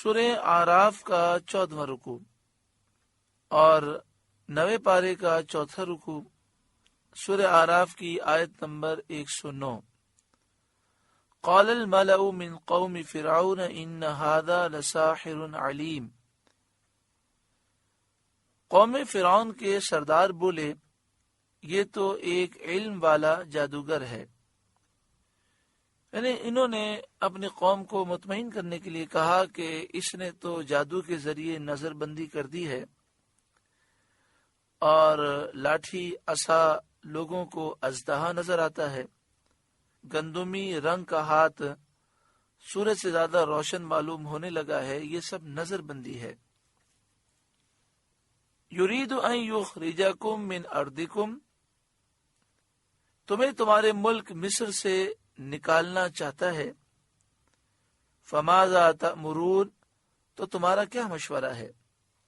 سورہ آراف کا 14واں رکوع اور 9ویں پارے کا 4تھا رکوع، سورہ آراف کی آیت نمبر 109۔ قال الملأ من قوم فرعون ان هذا لساحر علیم۔ قوم فرعون کے سردار بولے یہ تو ایک علم والا جادوگر ہے، یعنی انہوں نے اپنی قوم کو مطمئن کرنے کے لیے کہا کہ اس نے تو جادو کے ذریعے نظر بندی کر دی ہے، اور لاٹھی عصا لوگوں کو اژدہا نظر آتا ہے، گندمی رنگ کا ہاتھ سورج سے زیادہ روشن معلوم ہونے لگا ہے، یہ سب نظر بندی ہے۔ یرید ان یخرجکم من ارضکم، تمہیں تمہارے ملک مصر سے نکالنا چاہتا ہے، فماذا تأمرون، تو تمہارا کیا مشورہ ہے؟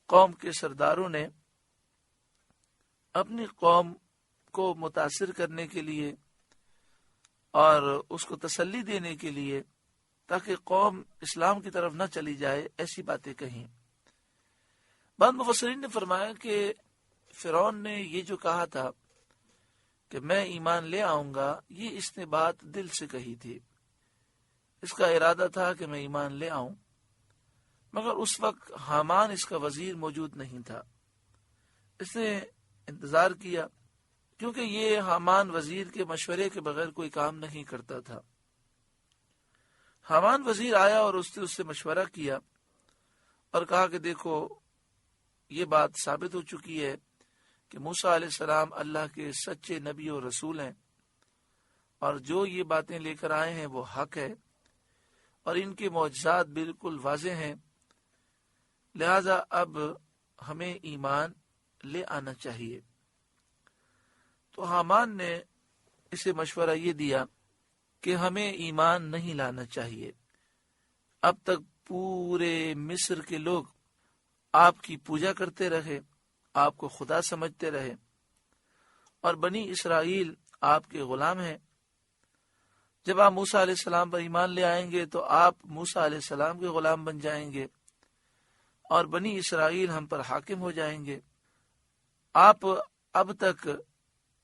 قوم کے سرداروں نے اپنی قوم کو متاثر کرنے کے لیے اور اس کو تسلی دینے کے لیے تاکہ قوم اسلام کی طرف نہ چلی جائے ایسی باتیں کہیں۔ بعض مفسرین نے فرمایا کہ فرعون نے یہ جو کہا تھا کہ میں ایمان لے آؤں گا، یہ اس نے بات دل سے کہی تھی، اس کا ارادہ تھا کہ میں ایمان لے آؤں، مگر اس وقت حامان اس کا وزیر موجود نہیں تھا۔ اس نے انتظار کیا کیونکہ یہ حامان وزیر کے مشورے کے بغیر کوئی کام نہیں کرتا تھا۔ حامان وزیر آیا اور اس نے اس سے مشورہ کیا اور کہا کہ دیکھو یہ بات ثابت ہو چکی ہے کہ موسیٰ علیہ السلام اللہ کے سچے نبی اور رسول ہیں، اور جو یہ باتیں لے کر آئے ہیں وہ حق ہے، اور ان کے معجزات بالکل واضح ہیں، لہذا اب ہمیں ایمان لے آنا چاہیے۔ تو حامان نے اسے مشورہ یہ دیا کہ ہمیں ایمان نہیں لانا چاہیے، اب تک پورے مصر کے لوگ آپ کی پوجا کرتے رہے، آپ کو خدا سمجھتے رہے، اور بنی اسرائیل آپ کے غلام ہیں۔ جب آپ موسیٰ علیہ السلام پر ایمان لے آئیں گے تو آپ موسیٰ علیہ السلام کے غلام بن جائیں گے، اور بنی اسرائیل ہم پر حاکم ہو جائیں گے۔ آپ اب تک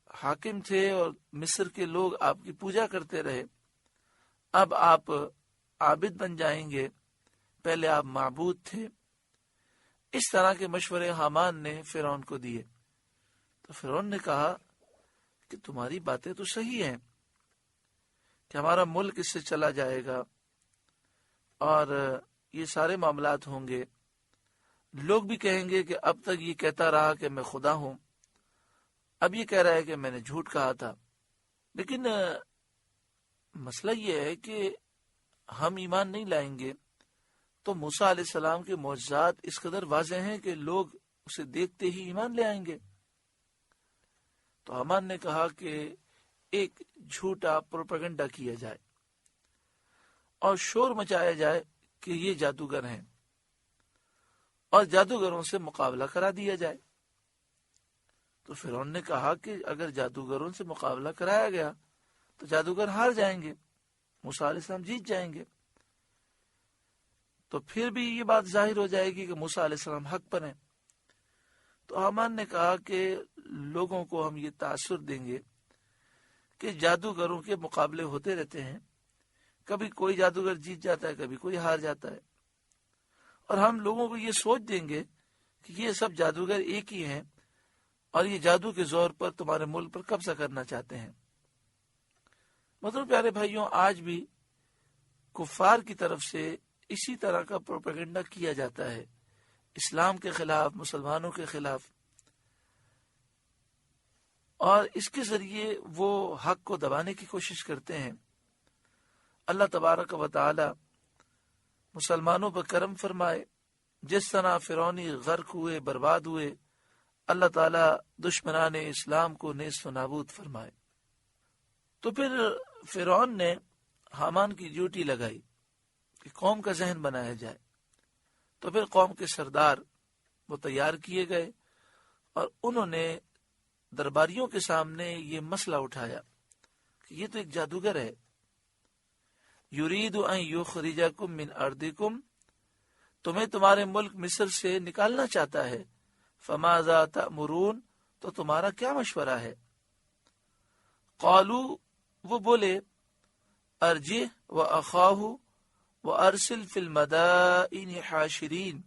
حاکم تھے اور مصر کے لوگ آپ کی پوجا کرتے رہے، اب آپ عابد بن جائیں گے، پہلے آپ معبود تھے۔ اس طرح کے مشورے حامان نے فرعون کو دیے۔ تو فرعون نے کہا کہ تمہاری باتیں تو صحیح ہیں کہ ہمارا ملک اس سے چلا جائے گا اور یہ سارے معاملات ہوں گے، لوگ بھی کہیں گے کہ اب تک یہ کہتا رہا کہ میں خدا ہوں، اب یہ کہہ رہا ہے کہ میں نے جھوٹ کہا تھا۔ لیکن مسئلہ یہ ہے کہ ہم ایمان نہیں لائیں گے تو موسیٰ علیہ السلام کے معجزات اس قدر واضح ہیں کہ لوگ اسے دیکھتے ہی ایمان لے آئیں گے۔ تو حامان نے کہا کہ ایک جھوٹا پروپیگنڈا کیا جائے اور شور مچایا جائے کہ یہ جادوگر ہیں، اور جادوگروں سے مقابلہ کرا دیا جائے۔ تو فرعون نے کہا کہ اگر جادوگروں سے مقابلہ کرایا گیا تو جادوگر ہار جائیں گے، موسیٰ علیہ السلام جیت جائیں گے، تو پھر بھی یہ بات ظاہر ہو جائے گی کہ موسیٰ علیہ السلام حق پر ہیں۔ تو حامان نے کہا کہ لوگوں کو ہم یہ تاثر دیں گے کہ جادوگروں کے مقابلے ہوتے رہتے ہیں، کبھی کوئی جادوگر جیت جاتا ہے، کبھی کوئی ہار جاتا ہے، اور ہم لوگوں کو یہ سوچ دیں گے کہ یہ سب جادوگر ایک ہی ہیں اور یہ جادو کے زور پر تمہارے ملک پر قبضہ کرنا چاہتے ہیں۔ مطلب پیارے بھائیوں، آج بھی کفار کی طرف سے اسی طرح کا پروپیگنڈا کیا جاتا ہے، اسلام کے خلاف، مسلمانوں کے خلاف، اور اس کے ذریعے وہ حق کو دبانے کی کوشش کرتے ہیں۔ اللہ تبارک و تعالی مسلمانوں پر کرم فرمائے، جس طرح فرعونی غرق ہوئے، برباد ہوئے، اللہ تعالیٰ دشمنان اسلام کو نیست و نابود فرمائے۔ تو پھر فرعون نے حامان کی ڈیوٹی لگائی کہ قوم کا ذہن بنایا جائے۔ تو پھر قوم کے سردار وہ تیار کیے گئے اور انہوں نے درباریوں کے سامنے یہ مسئلہ اٹھایا کہ یہ تو ایک جادوگر ہے، یرید ان یخرجکم من ارضکم، تمہیں تمہارے ملک مصر سے نکالنا چاہتا ہے، فماذا تأمرون، تو تمہارا کیا مشورہ ہے؟ قالوا، وہ بولے، ارجہ واخاہ وارسل فی المدائن حاشرین،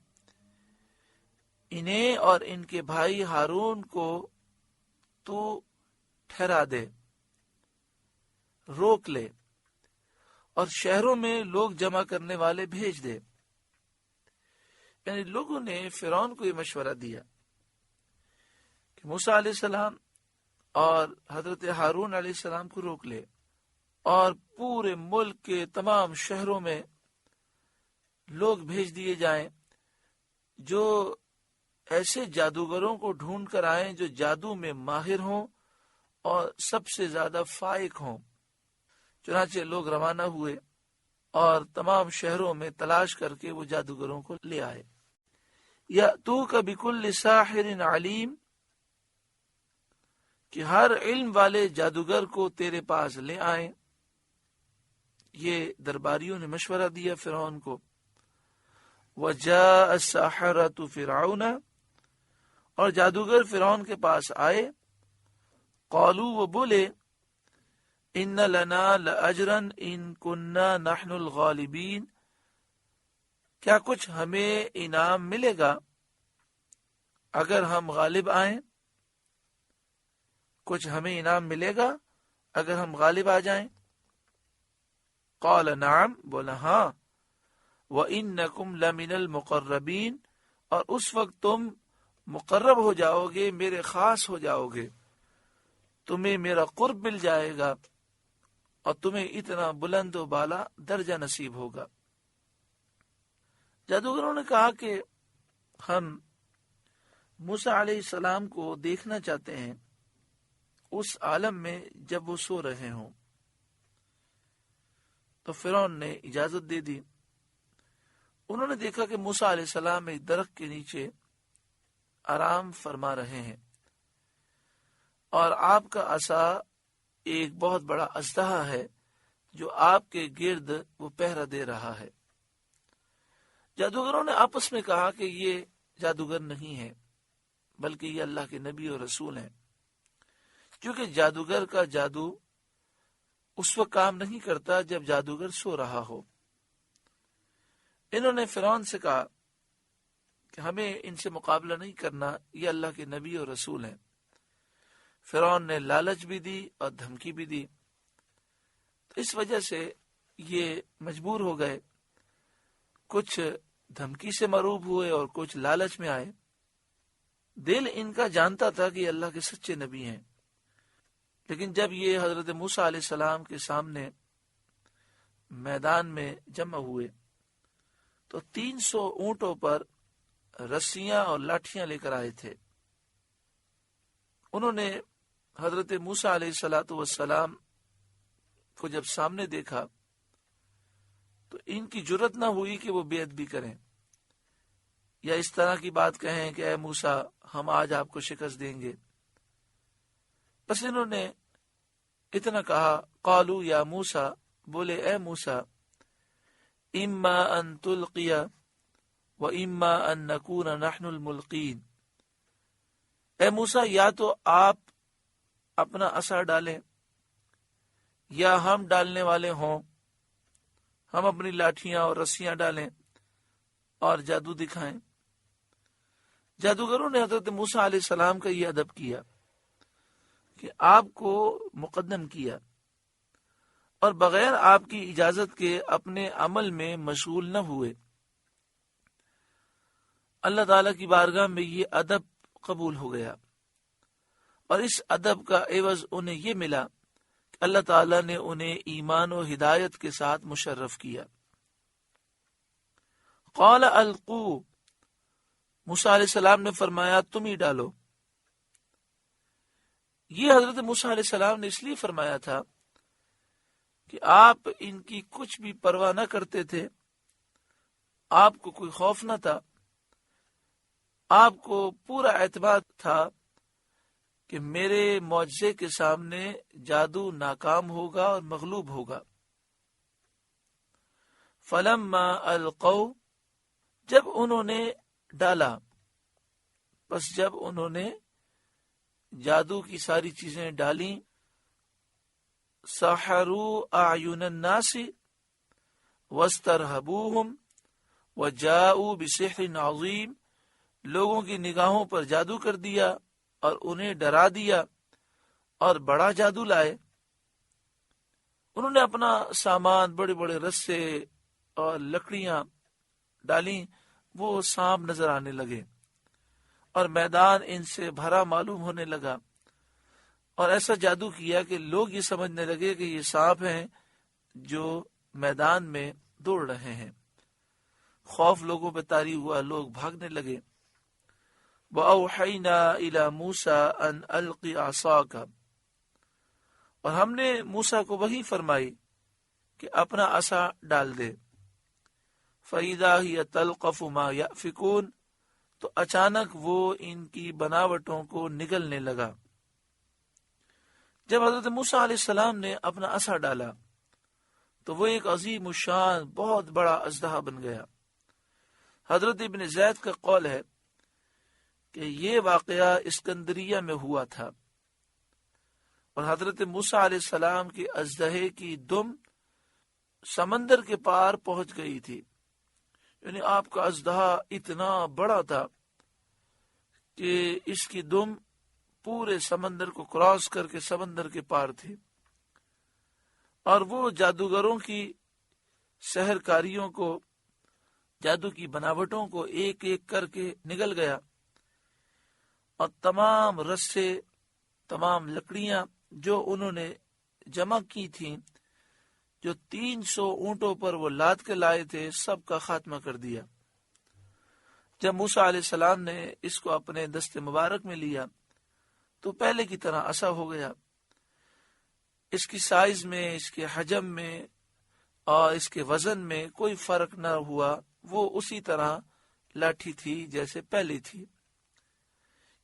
انہیں اور ان کے بھائی ہارون کو تو ٹھہرا دے، روک لے، اور شہروں میں لوگ جمع کرنے والے بھیج دے۔ یعنی لوگوں نے فرعون کو یہ مشورہ دیا کہ موسیٰ علیہ السلام اور حضرت ہارون علیہ السلام کو روک لے، اور پورے ملک کے تمام شہروں میں لوگ بھیج دیے جائیں جو ایسے جادوگروں کو ڈھونڈ کر آئیں جو جادو میں ماہر ہوں اور سب سے زیادہ فائق ہوں۔ چنانچہ لوگ روانہ ہوئے اور تمام شہروں میں تلاش کر کے وہ جادوگروں کو لے آئے۔ یأتوک بکل ساحر علیم، کہ ہر علم والے جادوگر کو تیرے پاس لے آئیں۔ یہ درباریوں نے مشورہ دیا فرعون کو۔ وجاء السحرة فرعون، اور جادوگر فرعون کے پاس آئے۔ قالوا، وہ بولے، ان لنا لاجرا ان كنا نحن الغالبین، کیا کچھ ہمیں انعام ملے گا اگر ہم غالب آئیں؟ کچھ ہمیں انعام ملے گا اگر ہم غالب آ جائیں؟ قال نعم، بولا ہاں، وَإِنَّكُمْ لَمِنَ الْمُقَرَّبِينَ، اور اس وقت تم مقرب ہو جاؤ گے، میرے خاص ہو جاؤ گے، تمہیں میرا قرب مل جائے گا اور تمہیں اتنا بلند و بالا درجہ نصیب ہوگا۔ جادوگروں نے کہا کہ ہم موسیٰ علیہ السلام کو دیکھنا چاہتے ہیں اس عالم میں جب وہ سو رہے ہوں۔ تو فرعون نے اجازت دے دی۔ انہوں نے دیکھا کہ موسیٰ علیہ السلام ایک درخت کے نیچے آرام فرما رہے ہیں، اور آپ کا عصا ایک بہت بڑا اژدہا ہے جو آپ کے گرد وہ پہرا دے رہا ہے۔ جادوگروں نے آپس میں کہا کہ یہ جادوگر نہیں ہے بلکہ یہ اللہ کے نبی اور رسول ہیں، کیونکہ جادوگر کا جادو اس وقت کام نہیں کرتا جب جادوگر سو رہا ہو۔ انہوں نے فرعون سے کہا کہ ہمیں ان سے مقابلہ نہیں کرنا، یہ اللہ کے نبی اور رسول ہیں۔ فرعون نے لالچ بھی دی اور دھمکی بھی دی، تو اس وجہ سے یہ مجبور ہو گئے، کچھ دھمکی سے مروب ہوئے اور کچھ لالچ میں آئے۔ دل ان کا جانتا تھا کہ یہ اللہ کے سچے نبی ہیں، لیکن جب یہ حضرت موسیٰ علیہ السلام کے سامنے میدان میں جمع ہوئے تو 300 اونٹوں پر رسیاں اور لاٹھیاں لے کر آئے تھے۔ انہوں نے حضرت موسیٰ علیہ السلام کو جب سامنے دیکھا تو ان کی جرت نہ ہوئی کہ وہ بیعت بھی کریں یا اس طرح کی بات کہیں کہ اے موسیٰ ہم آج آپ کو شکست دیں گے۔ بس انہوں نے اتنا کہا، قالوا یا موسیٰ، بولے اے موسیٰ، اما ان تلقی و اما ان نکون نحن الملقین، اے موسیٰ یا تو آپ اپنا عصا ڈالیں یا ہم ڈالنے والے ہوں، ہم اپنی لاٹھیاں اور رسیاں ڈالیں اور جادو دکھائیں۔ جادوگروں نے حضرت موسیٰ علیہ السلام کا یہ ادب کیا کہ آپ کو مقدم کیا اور بغیر آپ کی اجازت کے اپنے عمل میں مشغول نہ ہوئے۔ اللہ تعالیٰ کی بارگاہ میں یہ ادب قبول ہو گیا، اور اس ادب کا عوض انہیں یہ ملا کہ اللہ تعالیٰ نے انہیں ایمان و ہدایت کے ساتھ مشرف کیا۔ قال القوا، موسیٰ علیہ السلام نے فرمایا تم ہی ڈالو۔ یہ حضرت موسیٰ علیہ السلام نے اس لیے فرمایا تھا کہ آپ ان کی کچھ بھی پرواہ نہ کرتے تھے، آپ کو کوئی خوف نہ تھا، آپ کو پورا اعتماد تھا کہ میرے معجزے کے سامنے جادو ناکام ہوگا اور مغلوب ہوگا۔ فلما القوا، جب انہوں نے ڈالا، بس جب انہوں نے جادو کی ساری چیزیں ڈالیں، سحروا اعین الناس واسترهبوهم وجاءوا بسحر عظیم، لوگوں کی نگاہوں پر جادو کر دیا اور انہیں ڈرا دیا اور بڑا جادو لائے۔ انہوں نے اپنا سامان، بڑے بڑے رسے اور لکڑیاں ڈالیں، وہ سانپ نظر آنے لگے اور میدان ان سے بھرا معلوم ہونے لگا، اور ایسا جادو کیا کہ لوگ یہ سمجھنے لگے کہ یہ سانپ ہیں جو میدان میں دوڑ رہے ہیں۔ خوف لوگوں پہ طاری ہوا، لوگ بھاگنے لگے۔ وَأَوْحَيْنَا إِلَى مُوسَىٰ أَنْ أَلْقِ عَصَاكَ، اور ہم نے موسیٰ کو وحی فرمائی کہ اپنا عصا ڈال دے۔ فَإِذَا هِيَ تَلْقَفُ مَا يَأْفِكُونَ، تو اچانک وہ ان کی بناوٹوں کو نگلنے لگا۔ جب حضرت موسیٰ علیہ السلام نے اپنا عصا ڈالا تو وہ ایک عظیم الشان بہت بڑا اژدہا بن گیا۔ حضرت ابن زید کا قول ہے کہ یہ واقعہ اسکندریہ میں ہوا تھا، اور حضرت موسیٰ علیہ السلام کے اژدہے کی دم سمندر کے پار پہنچ گئی تھی، یعنی آپ کا اژدہا اتنا بڑا تھا کہ اس کی دم پورے سمندر کو کراس کر کے سمندر کے پار تھی، اور وہ جادوگروں کی سحر کاریوں کو، جادو کی بناوٹوں کو ایک ایک کر کے نگل گیا، اور تمام رسے، تمام لکڑیاں جو انہوں نے جمع کی تھیں، جو 300 اونٹوں پر وہ لاد کے لائے تھے، سب کا خاتمہ کر دیا۔ جب موسیٰ علیہ السلام نے اس کو اپنے دست مبارک میں لیا تو پہلے کی طرح عصا ہو گیا۔ اس کی سائز میں، اس کے حجم میں اور اس کے وزن میں کوئی فرق نہ ہوا، وہ اسی طرح لاٹھی تھی جیسے پہلے تھی۔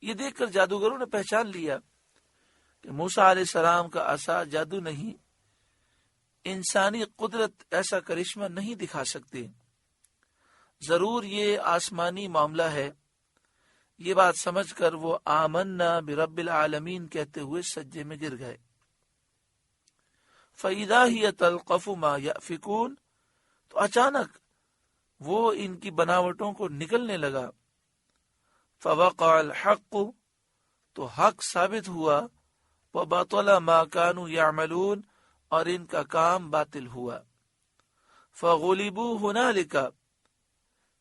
یہ دیکھ کر جادوگروں نے پہچان لیا کہ موسیٰ علیہ السلام کا عصا جادو نہیں، انسانی قدرت ایسا کرشمہ نہیں دکھا سکتی، ضرور یہ آسمانی معاملہ ہے۔ یہ بات سمجھ کر وہ آمنا برب العالمین کہتے ہوئے سجدے میں گر گئے۔ فَإِذَا هِيَ تَلْقَفُ مَا يَأْفِكُونَ، تو اچانک وہ ان کی بناوٹوں کو نگلنے لگا۔ فَوَقَعَ الْحَقُّ، تو حق ثابت ہوا، وَبَطَلَ مَا كَانُوا يَعْمَلُونَ، اور ان کا کام باطل ہوا۔ فَغُلِبُوا هُنَالِكَ،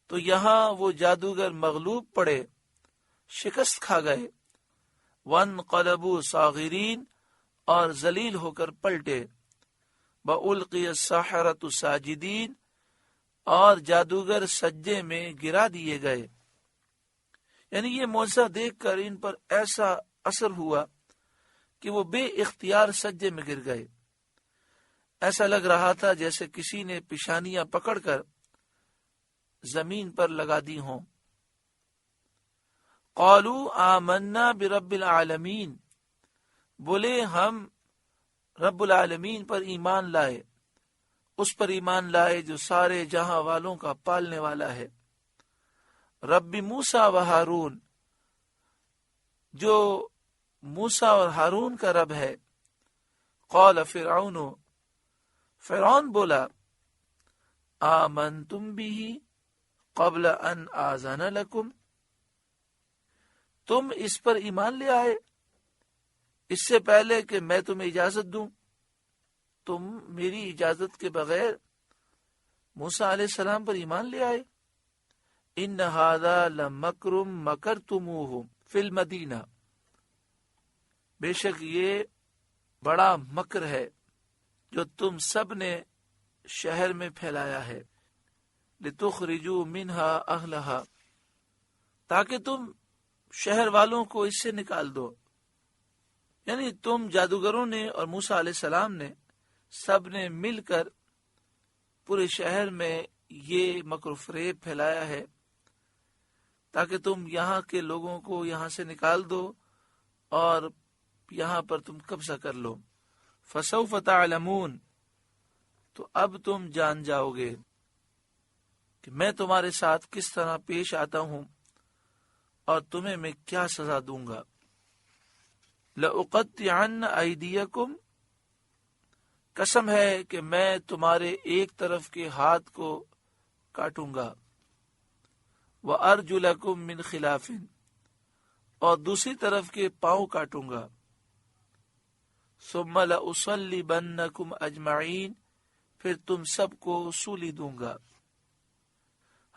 تو یہاں وہ جادوگر مغلوب پڑے، شکست کھا گئے۔ وَانْقَلَبُوا صَاغِرِينَ، اور ذلیل ہو کر پلٹے۔ وَأُلْقِيَ السَّحَرَةُ سَاجِدِينَ، اور جادوگر سجدے میں گرا دیے گئے۔ یعنی یہ معجزہ دیکھ کر ان پر ایسا اثر ہوا کہ وہ بے اختیار سجدے میں گر گئے۔ ایسا لگ رہا تھا جیسے کسی نے پیشانیاں پکڑ کر زمین پر لگا دی ہوں۔ قالوا آمنا برب العالمین، بولے ہم رب العالمین پر ایمان لائے، اس پر ایمان لائے جو سارے جہاں والوں کا پالنے والا ہے۔ رب موسیٰ و ہارون، جو موسیٰ اور ہارون کا رب ہے۔ قال فرعون، فرعون بولا، آمنتم به قبل ان آذن لکم، تم اس پر ایمان لے آئے اس سے پہلے کہ میں تمہیں اجازت دوں؟ تم میری اجازت کے بغیر موسیٰ علیہ السلام پر ایمان لے آئے؟ ان ھذا لمکر مکرتموہ فی المدینہ، بے شک یہ بڑا مکر ہے جو تم سب نے شہر میں پھیلایا ہے۔ لتخرجوا منہا اہلہا، تاکہ تم شہر والوں کو اس سے نکال دو۔ یعنی تم جادوگروں نے اور موسیٰ علیہ السلام نے سب نے مل کر پورے شہر میں یہ مکر و فریب پھیلایا ہے تاکہ تم یہاں کے لوگوں کو یہاں سے نکال دو اور یہاں پر تم قبضہ کر لو۔ فَسَوْفَ تَعْلَمُونَ، تو اب تم جان جاؤ گے کہ میں تمہارے ساتھ کس طرح پیش آتا ہوں اور تمہیں میں کیا سزا دوں گا۔ لَأُقَطِّعَنَّ أَيْدِيَكُمْ، قسم ہے کہ میں تمہارے ایک طرف کے ہاتھ کو کاٹوں گا، وَأَرْجُلَكُمْ مِنْ خِلَافٍ، اور دوسری طرف کے پاؤں کاٹوں گا، ثُمَّ لَأُصَلِّبَنَّكُمْ أَجْمَعِينَ، پھر تم سب کو سولی دوں گا۔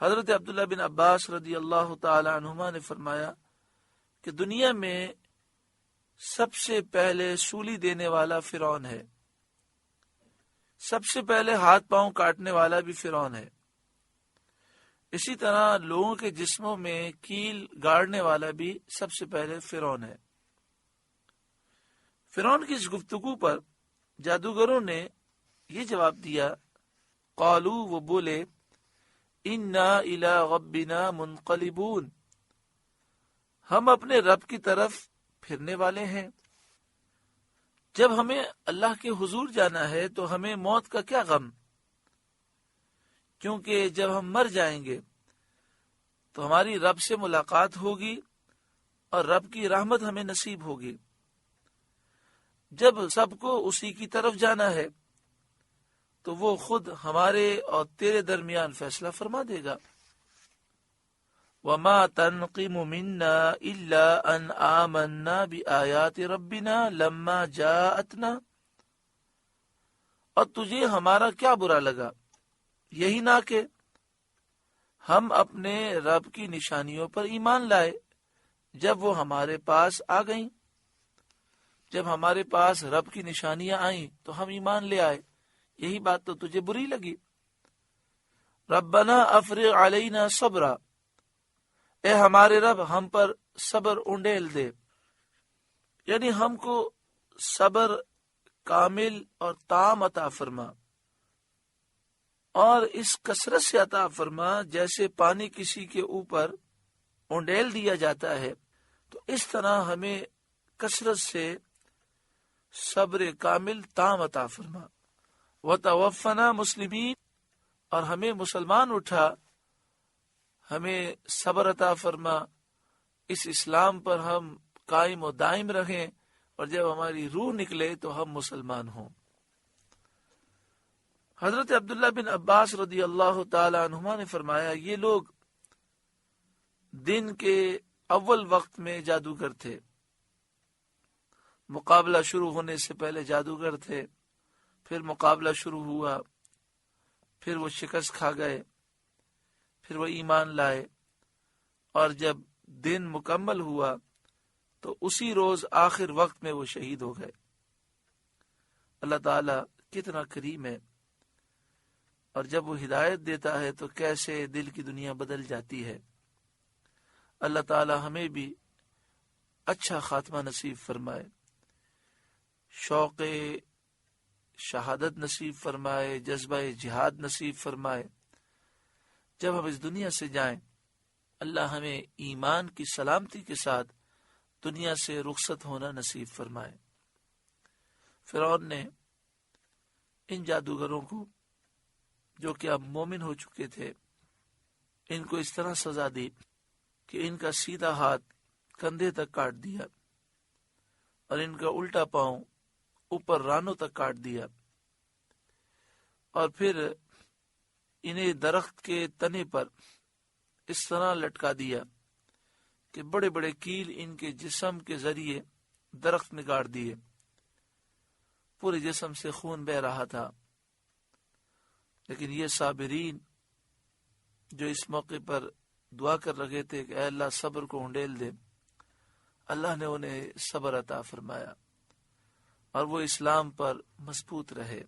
حضرت عبداللہ بن عباس رضی اللہ تعالی عنہما نے فرمایا کہ دنیا میں سب سے پہلے سولی دینے والا فرعون ہے، سب سے پہلے ہاتھ پاؤں کاٹنے والا بھی فرعون ہے، اسی طرح لوگوں کے جسموں میں کیل گاڑنے والا بھی سب سے پہلے فرعون ہے۔ فرعون کی اس گفتگو پر جادوگروں نے یہ جواب دیا، قالو، وہ بولے، انا الی ربنا منقلبون، ہم اپنے رب کی طرف پھرنے والے ہیں۔ جب ہمیں اللہ کے حضور جانا ہے تو ہمیں موت کا کیا غم، کیونکہ جب ہم مر جائیں گے تو ہماری رب سے ملاقات ہوگی اور رب کی رحمت ہمیں نصیب ہوگی۔ جب سب کو اسی کی طرف جانا ہے تو وہ خود ہمارے اور تیرے درمیان فیصلہ فرما دے گا۔ وَمَا تَنْقِمُ مِنَّا إِلَّا أَنْ آمَنَّا بِآيَاتِ رَبِّنَا لَمَّا جَاءَتْنَا، اور تجھے ہمارا کیا برا لگا، یہی نہ کہ ہم اپنے رب کی نشانیوں پر ایمان لائے جب وہ ہمارے پاس آ گئیں۔ جب ہمارے پاس رب کی نشانیاں آئیں تو ہم ایمان لے آئے، یہی بات تو تجھے بری لگی۔ ربنا افرغ علینا صبرا، اے ہمارے رب ہم پر صبر انڈیل دے، یعنی ہم کو صبر کامل اور تام عطا فرما، اور اس کثرت سے عطا فرما جیسے پانی کسی کے اوپر انڈیل دیا جاتا ہے، تو اس طرح ہمیں کثرت سے صبر کامل تام عطا فرما۔ وَتَوَفَّنَا مُسْلِمِينَ، اور ہمیں مسلمان اٹھا، ہمیں صبر عطا فرما، اس اسلام پر ہم قائم و دائم رہیں، اور جب ہماری روح نکلے تو ہم مسلمان ہوں۔ حضرت عبداللہ بن عباس رضی اللہ تعالی عنہما نے فرمایا، یہ لوگ دن کے اول وقت میں جادوگر تھے، مقابلہ شروع ہونے سے پہلے جادوگر تھے، پھر مقابلہ شروع ہوا، پھر وہ شکست کھا گئے، پھر وہ ایمان لائے، اور جب دن مکمل ہوا تو اسی روز آخر وقت میں وہ شہید ہو گئے۔ اللہ تعالیٰ کتنا کریم ہے، اور جب وہ ہدایت دیتا ہے تو کیسے دل کی دنیا بدل جاتی ہے۔ اللہ تعالیٰ ہمیں بھی اچھا خاتمہ نصیب فرمائے، شوق شہادت نصیب فرمائے، جذبہ جہاد نصیب فرمائے۔ جب ہم اس دنیا سے جائیں اللہ ہمیں ایمان کی سلامتی کے ساتھ دنیا سے رخصت ہونا نصیب فرمائے۔ فرعون نے ان جادوگروں کو جو کہ اب مومن ہو چکے تھے، ان کو اس طرح سزا دی کہ ان کا سیدھا ہاتھ کندھے تک کاٹ دیا اور ان کا الٹا پاؤں اوپر رانوں تک کاٹ دیا، اور پھر انہیں درخت کے تنے پر اس طرح لٹکا دیا کہ بڑے بڑے کیل ان کے جسم کے ذریعے درخت میں گاڑ دیے، پورے جسم سے خون بہ رہا تھا۔ لیکن یہ صابرین جو اس موقع پر دعا کر رہے تھے کہ اے اللہ صبر کو ہنڈیل دے، اللہ نے انہیں صبر عطا فرمایا اور وہ اسلام پر مضبوط رہے،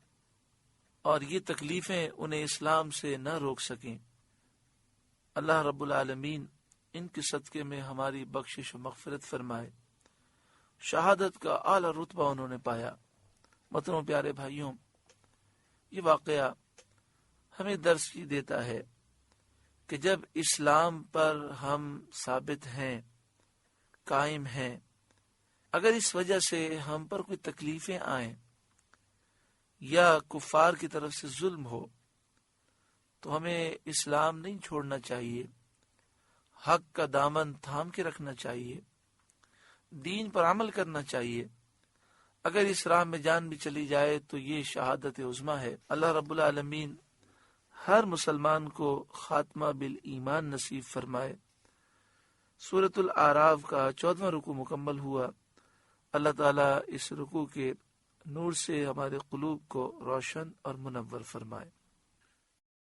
اور یہ تکلیفیں انہیں اسلام سے نہ روک سکیں۔ اللہ رب العالمین ان کے صدقے میں ہماری بخشش و مغفرت فرمائے۔ شہادت کا اعلیٰ رتبہ انہوں نے پایا۔ محترم پیارے بھائیوں، یہ واقعہ ہمیں درس یہ دیتا ہے کہ جب اسلام پر ہم ثابت ہیں، قائم ہیں، اگر اس وجہ سے ہم پر کوئی تکلیفیں آئیں یا کفار کی طرف سے ظلم ہو تو ہمیں اسلام نہیں چھوڑنا چاہیے، حق کا دامن تھام کے رکھنا چاہیے، دین پر عمل کرنا چاہیے۔ اگر اس راہ میں جان بھی چلی جائے تو یہ شہادت عظمیٰ ہے۔ اللہ رب العالمین ہر مسلمان کو خاتمہ بالایمان نصیب فرمائے۔ سورۃ الاعراف کا 14واں رکوع مکمل ہوا۔ اللہ تعالیٰ اس رکوع کے نور سے ہمارے قلوب کو روشن اور منور فرمائے۔